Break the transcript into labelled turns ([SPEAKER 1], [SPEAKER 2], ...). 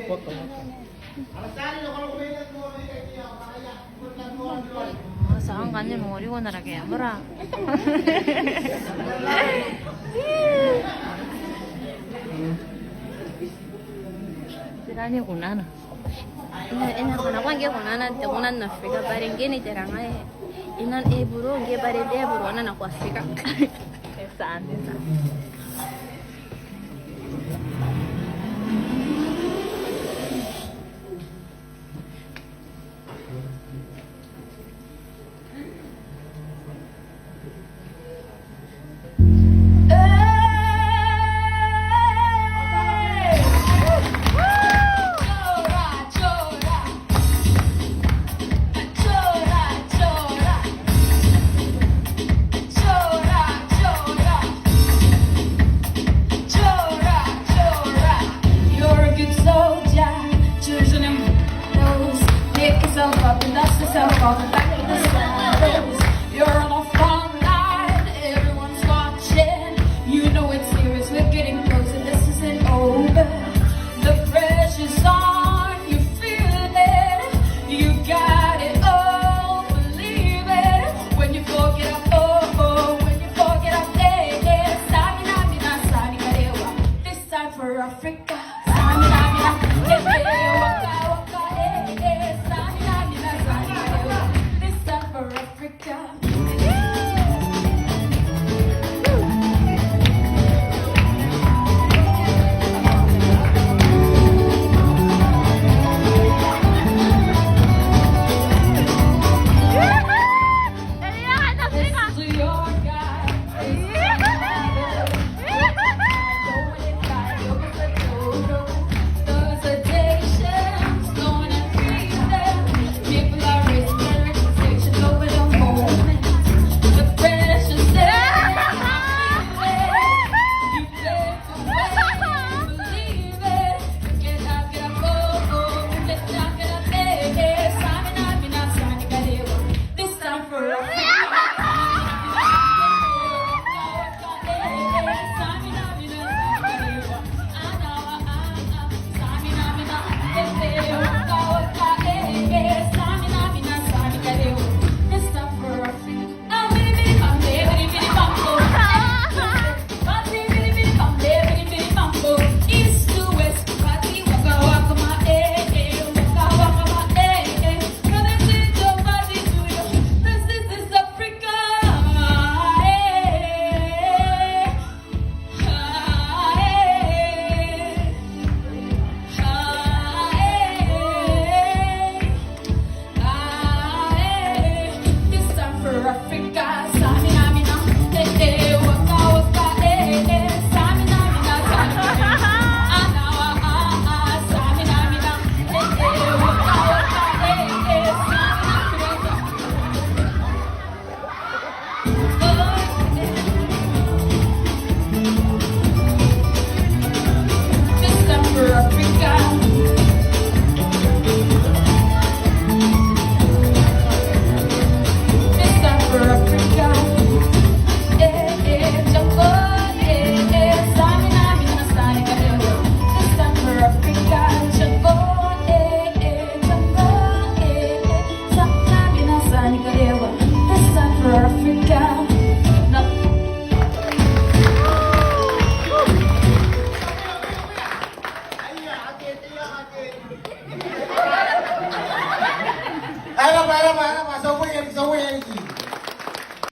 [SPEAKER 1] Foto.
[SPEAKER 2] Saan ka niya mong ko na rin kaya mura. Sila niyo kunan. Ina kanakuan kaya kunan na Afrika paring gini terang ay inan eburo kaya paring eburo na naku Afrika. Saan din saan.
[SPEAKER 3] You're on a front line, everyone's watching. You know it's serious, we're getting closer, this isn't over. The pressure's on, you feel it. You got it, oh, believe it. When you forget up, oh, when you forget up, Samina, mina, sani, karewa. This time for Africa. Samina, mina, waka, waka, Samina, mina, sani, karewa. This time for Africa. This is your guy. Those hesitations, going and breathing. People are raising their expectations over the moment. The pressure's there. You play to win, believe it. Get up, oh, get up, Samina, mina, sani, karewa. This time for Africa. East to west, party, waka waka ma, waka waka ma, Gonna take your body to your, this is Africa, This time for Africa, Samina, mina, waka waka, Samina, mina, Samina, Samina, mina, waka waka, This time for Africa. This time for Africa. Jumbo, Samina, mina, sani, karewa. This time for Africa. Jumbo, Samina, mina, sani, karewa. This time for Africa. No.
[SPEAKER 1] Ayo, masuk.